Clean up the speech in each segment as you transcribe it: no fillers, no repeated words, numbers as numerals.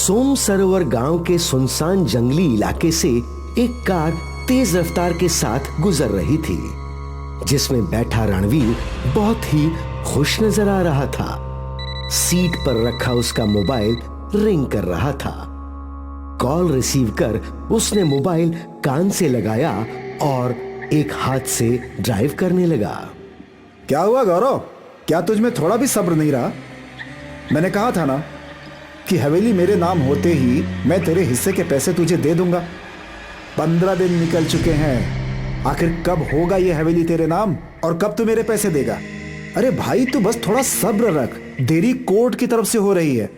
सोम सरोवर गांव के सुनसान जंगली इलाके से एक कार तेज रफ्तार के साथ गुजर रही थी, जिसमें बैठा रणवीर बहुत ही खुश नजर आ रहा था। सीट पर रखा उसका मोबाइल रिंग कर रहा था। कॉल रिसीव कर उसने मोबाइल कान से लगाया और एक हाथ से ड्राइव करने लगा। क्या हुआ गौरव, क्या तुझ में थोड़ा भी सब्र नहीं रहा? मैंने कहा था ना कि हवेली मेरे नाम होते ही मैं तेरे हिस्से के पैसे तुझे दे दूंगा। 15 दिन निकल चुके हैं, आखिर कब होगा ये हवेली तेरे नाम और कब तू मेरे पैसे देगा? अरे भाई तू बस थोड़ा सब्र रख, देरी कोर्ट की तरफ से हो रही है।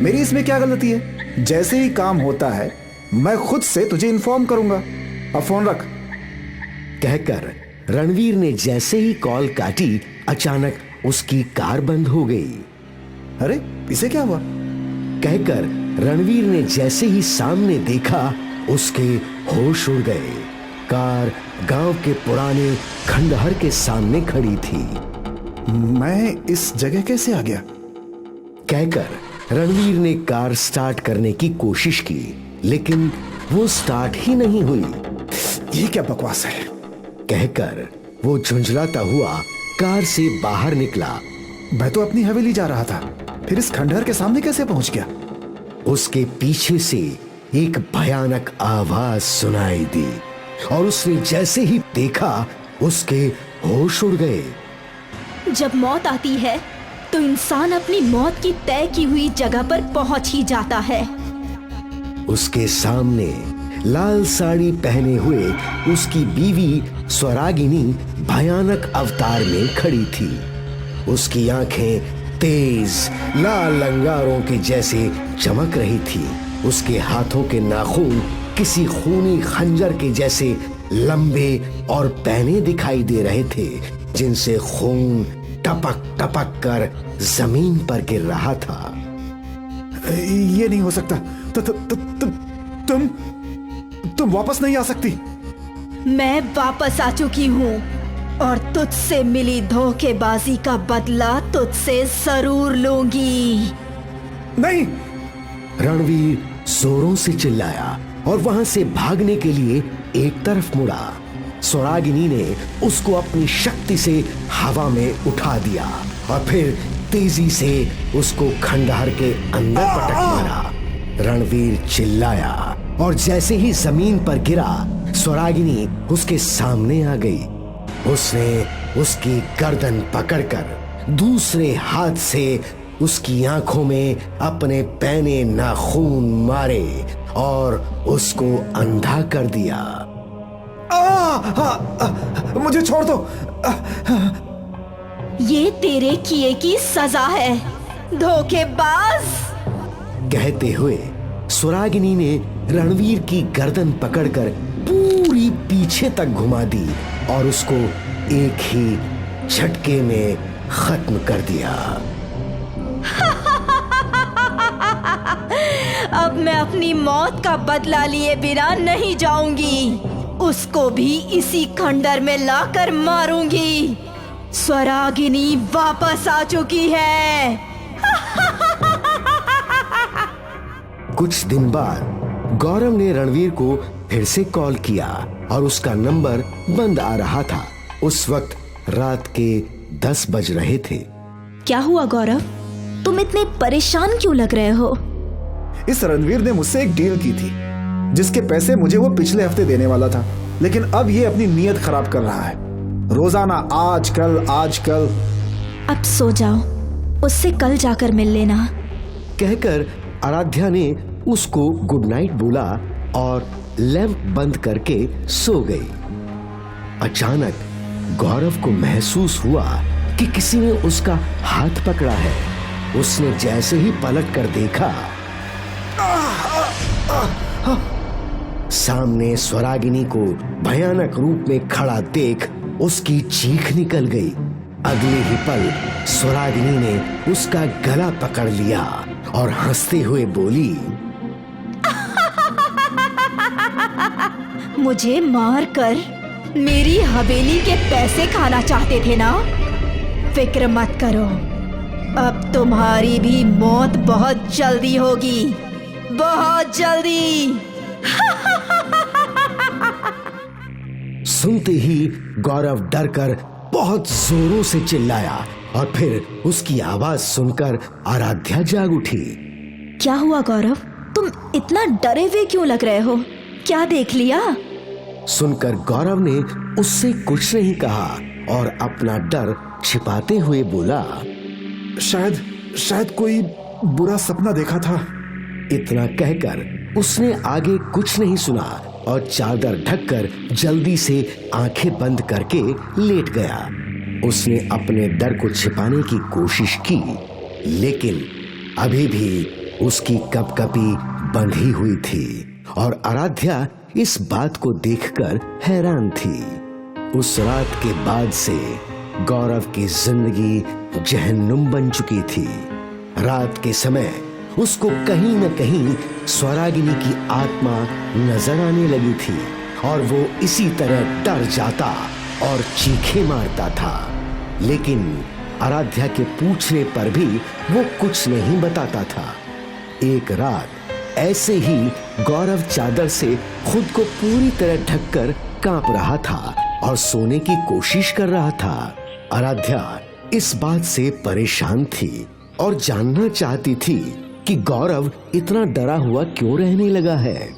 मेरी इसमें क्या गलती है? जैसे ही काम होता है मैं खुद से तुझे इन्फॉर्म करूंगा। अब फोन रख। कहकर रणवीर ने जैसे ही कॉल काटी, अचानक उसकी कार बंद हो गई। अरे इसे क्या हुआ? कहकर रणवीर ने जैसे ही सामने देखा, उसके होश उड़ गए। कार गांव के पुराने खंडहर के सामने खड़ी थी। मैं इस जगह कैसे आ गया? कहकर रणवीर ने कार स्टार्ट करने की कोशिश की, लेकिन वो स्टार्ट ही नहीं हुई। ये क्या बकवास है? कहकर वो झुंझलाता हुआ कार से बाहर निकला। मैं तो अपनी हवेली जा रहा था, फिर इस खंडहर के सामने कैसे पहुंच गया? उसके पीछे से एक भयानक आवाज सुनाई दी और उसने जैसे ही देखा, उसके होश उड़ गए। जब मौत आती है तो इंसान अपनी मौत की तय की हुई जगह पर पहुंच ही जाता है। उसके सामने लाल साड़ी पहने हुए उसकी बीवी स्वरागिनी भयानक अवतार में खड़ी थी। उसकी आंखें तेज लाल अंगारों के जैसे चमक रही थी। उसके हाथों के नाखून किसी खूनी खंजर के जैसे लंबे और पैने दिखाई दे रहे थे, जिनसे खून टपक टपक कर जमीन पर गिर रहा था। ये नहीं हो सकता। तुम वापस नहीं आ सकती। मैं वापस आ चुकी हूँ और तुझसे मिली धोखेबाजी का बदला तुझसे जरूर लूंगी। नहीं! रणवीर जोरों से चिल्लाया और वहां से भागने के लिए एक तरफ मुड़ा। स्वरागिनी ने उसको अपनी शक्ति से हवा में उठा दिया और फिर तेजी से उसको खंडहर के अंदर पटक मारा। रणवीर चिल्लाया और जैसे ही जमीन पर गिरा, स्वरागिनी उसके सामने आ गई। उसने उसकी गर्दन पकड़कर दूसरे हाथ से उसकी आंखों में अपने पैने नाखून मारे और उसको अंधा कर दिया। मुझे छोड़ दो। ये तेरे किए की सजा है, धोखेबाज। कहते हुए स्वरागिनी ने रणवीर की गर्दन पकड़कर पूरी पीछे तक घुमा दी और उसको एक ही झटके में खत्म कर दिया। अब मैं अपनी मौत का बदला लिए बिना नहीं जाऊंगी। उसको भी इसी खंडर में लाकर मारूंगी। स्वरागिनी वापस आ चुकी है। कुछ दिन बाद गौरव ने रणवीर को फिर से कॉल किया और उसका नंबर बंद आ रहा था। उस वक्त रात के 10 बज रहे थे। क्या हुआ गौरव, तुम इतने परेशान क्यों लग रहे हो? इस रणवीर ने मुझसे एक डील की थी, जिसके पैसे मुझे वो पिछले हफ्ते देने वाला था, लेकिन अब ये अपनी नीयत खराब कर रहा है। रोजाना आजकल आजकल। अब सो जाओ, उससे कल जाकर मिल लेना। कहकर आराध्या ने उसको गुड नाइट बोला और लैंप बंद करके सो गई। अचानक गौरव को महसूस हुआ कि किसी ने उसका हाथ पकड़ा है। उसने जैसे ही पलट कर देखा, सामने स्वरागिनी को भयानक रूप में खड़ा देख उसकी चीख निकल गई। अगले ही पल स्वरागिनी ने उसका गला पकड़ लिया और हंसते हुए बोली, मुझे मारकर मेरी हवेली के पैसे खाना चाहते थे ना? फिक्र मत करो, अब तुम्हारी भी मौत बहुत जल्दी होगी। बहुत जल्दी। सुनते ही गौरव डरकर बहुत जोरों से चिल्लाया और फिर उसकी आवाज सुनकर आराध्या जाग उठी। क्या हुआ गौरव, तुम इतना डरे हुए क्यों लग रहे हो? क्या देख लिया? सुनकर गौरव ने उससे कुछ नहीं कहा और अपना डर छिपाते हुए बोला, शायद कोई बुरा सपना देखा था। इतना कहकर उसने आगे कुछ नहीं सुना और चादर ढककर जल्दी से आंखें बंद करके लेट गया। उसने अपने डर को छिपाने की कोशिश की, लेकिन अभी भी उसकी कपकपी बंधी हुई थी और आराध्या इस बात को देखकर हैरान थी। उस रात के बाद से गौरव की जिंदगी जहन्नुम बन चुकी थी। रात के समय उसको कहीं न कहीं स्वरागिनी की आत्मा नजर आने लगी थी और वो इसी तरह डर जाता और चीखें मारता था, लेकिन आराध्या के पूछने पर भी वो कुछ नहीं बताता था। एक रात ऐसे ही गौरव चादर से खुद को पूरी तरह ढककर कांप रहा था और सोने की कोशिश कर रहा था। आराध्या इस बात से परेशान थी और जानना चाहती थी कि गौरव इतना डरा हुआ क्यों रहने लगा है।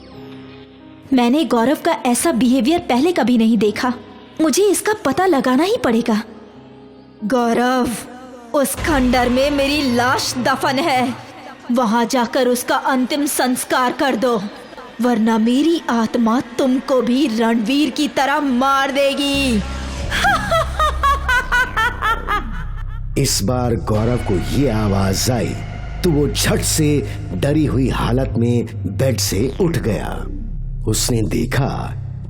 मैंने गौरव का ऐसा बिहेवियर पहले कभी नहीं देखा, मुझे इसका पता लगाना ही पड़ेगा। गौरव, उस खंडर में मेरी लाश दफन है, वहां जाकर उसका अंतिम संस्कार कर दो, वरना मेरी आत्मा तुमको भी रणवीर की तरह मार देगी। इस बार गौरव को ये आवाज आई तो वो झट से डरी हुई हालत में बेड से उठ गया। उसने देखा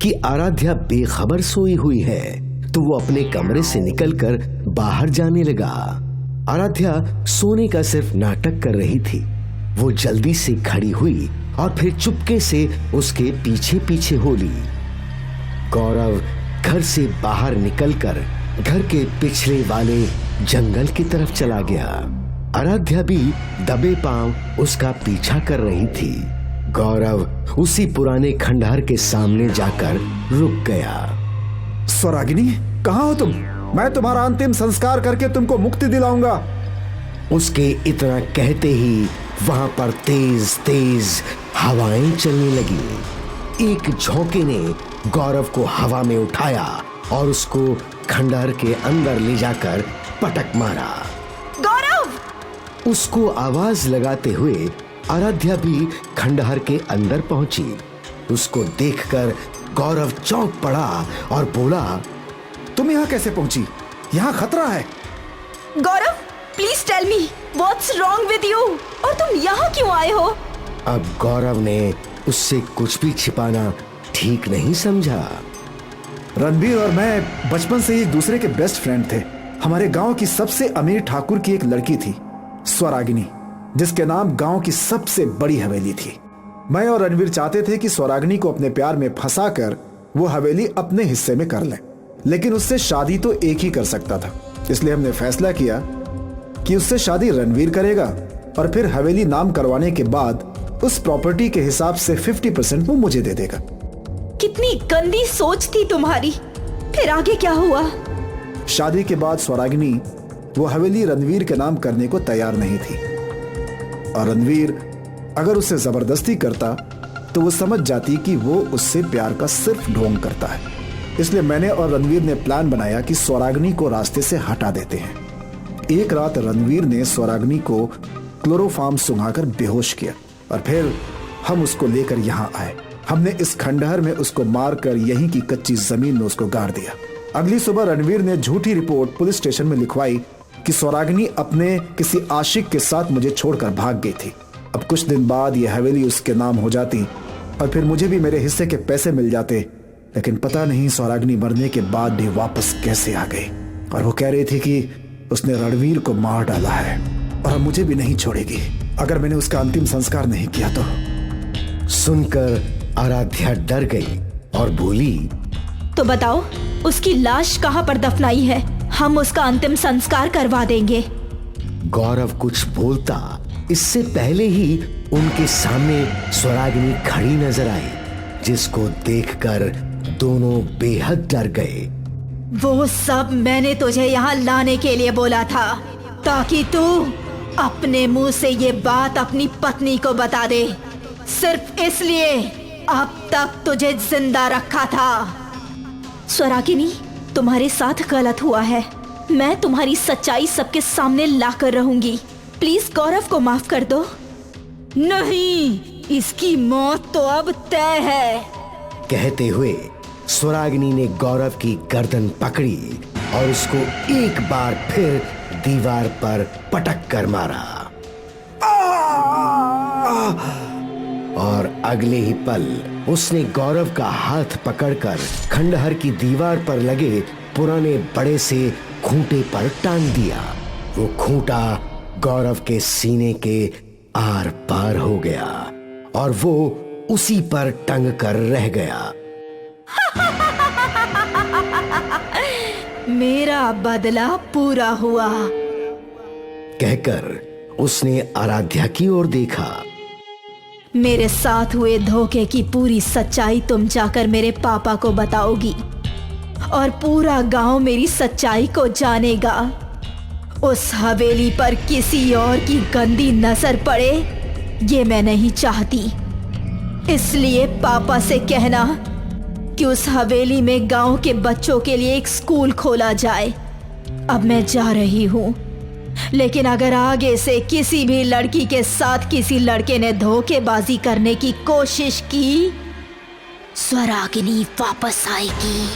कि आराध्या बेखबर सोई हुई है तो वो अपने कमरे से निकलकर बाहर जाने लगा। आराध्या सोने का सिर्फ नाटक कर रही थी। वो जल्दी से खड़ी हुई और फिर चुपके से उसके पीछे पीछे हो ली। गौरव घर से बाहर निकलकर घर के पिछले वाले जंगल की तरफ चला गया। आराध्या भी दबे पांव उसका पीछा कर रही थी। गौरव उसी पुराने खंडहर के सामने जाकर रुक गया। स्वरागिनी, कहाँ हो तुम? मैं तुम्हारा अंतिम संस्कार करके तुमको मुक्ति दिलाऊंगा। उसके इतना कहते ही वहां पर तेज तेज हवाएं चलने लगी। एक झोंके ने गौरव को हवा में उठाया और उसको खंडहर के अंदर ले जाकर पटक मारा। गौरव! उसको आवाज लगाते हुए आराध्या भी खंडहर के अंदर पहुंची। उसको देखकर गौरव चौंक पड़ा और बोला, तुम यहाँ कैसे पहुंची? यहाँ खतरा है। Gaurav, please tell me what's wrong with you, और तुम यहाँ क्यों आए हो? अब गौरव ने उससे कुछ भी छिपाना ठीक नहीं समझा। रणबीर और मैं बचपन से एक दूसरे के बेस्ट फ्रेंड थे। हमारे गांव की सबसे अमीर ठाकुर की एक लड़की थी, स्वरागिनी, जिसके नाम गांव की सबसे बड़ी हवेली थी। मैं और रणवीर चाहते थे कि स्वरागिनी को अपने प्यार में फंसाकर वो हवेली अपने हिस्से में कर ले, लेकिन उससे शादी तो एक ही कर सकता था। इसलिए हमने फैसला किया कि उससे शादी रणवीर करेगा और फिर हवेली नाम करवाने के बाद उस प्रॉपर्टी के हिसाब से 50% वो मुझे दे देगा। कितनी गंदी सोच थी तुम्हारी। फिर आगे क्या हुआ? शादी के बाद स्वरागिनी वो हवेली रणवीर के नाम करने को तैयार नहीं थी और रणवीर अगर उसे जबरदस्ती करता तो वो समझ जाती कि वो उससे प्यार का सिर्फ ढोंग करता है। इसलिए मैंने और रणवीर ने प्लान बनाया कि स्वरागिनी को रास्ते से हटा देते हैं। एक रात रणवीर ने स्वरागिनी को क्लोरोफार्म सुंघाकर बेहोश किया और फिर हम उसको लेकर यहाँ आए। हमने इस खंडहर में उसको मारकर यहीं की कच्ची जमीन में उसको गाड़ दिया। अगली सुबह रणवीर ने झूठी रिपोर्ट पुलिस स्टेशन में लिखवाई कि स्वरागिनी अपने किसी आशिक के साथ मुझे छोड़कर भाग गई थी। अब कुछ दिन बाद ये हवेली उसके नाम हो जाती और फिर मुझे भी मेरे हिस्से के पैसे मिल जाते, लेकिन पता नहीं स्वरागिनी मरने के बाद भी वापस कैसे आ गई। और वो कह रही थी कि उसने रणवीर को मार डाला है और अब मुझे भी नहीं छोड़ेगी अगर मैंने उसका अंतिम संस्कार नहीं किया तो। सुनकर आराध्या डर गई और बोली, तो बताओ उसकी लाश कहाँ पर दफनाई है, हम उसका अंतिम संस्कार करवा देंगे। गौरव कुछ बोलता इससे पहले ही उनके सामने स्वरागिनी खड़ी नजर आई, जिसको देखकर दोनों बेहद डर गए। वो सब मैंने तुझे यहाँ लाने के लिए बोला था, ताकि तू अपने मुंह से ये बात अपनी पत्नी को बता दे। सिर्फ इसलिए अब तक तुझे जिंदा रखा था। स्वरागिनी, तुम्हारे साथ गलत हुआ है। मैं तुम्हारी सच्चाई सबके सामने लाकर रहूंगी। प्लीज गौरव को माफ कर दो। नहीं, इसकी मौत तो अब तय है। कहते हुए स्वरागिनी ने गौरव की गर्दन पकड़ी और उसको एक बार फिर दीवार पर पटक कर मारा। और अगले ही पल उसने गौरव का हाथ पकड़कर खंडहर की दीवार पर लगे पुराने बड़े से खूंटे पर टांग दिया। वो खूंटा गौरव के सीने के आर पार हो गया और वो उसी पर टंग कर रह गया। मेरा बदला पूरा हुआ, कहकर उसने आराध्या की ओर देखा। मेरे साथ हुए धोखे की पूरी सच्चाई तुम जाकर मेरे पापा को बताओगी और पूरा गांव मेरी सच्चाई को जानेगा। उस हवेली पर किसी और की गंदी नजर पड़े, ये मैं नहीं चाहती। इसलिए पापा से कहना कि उस हवेली में गांव के बच्चों के लिए एक स्कूल खोला जाए। अब मैं जा रही हूँ, लेकिन अगर आगे से किसी भी लड़की के साथ किसी लड़के ने धोखेबाजी करने की कोशिश की, स्वरागिनी वापस आएगी।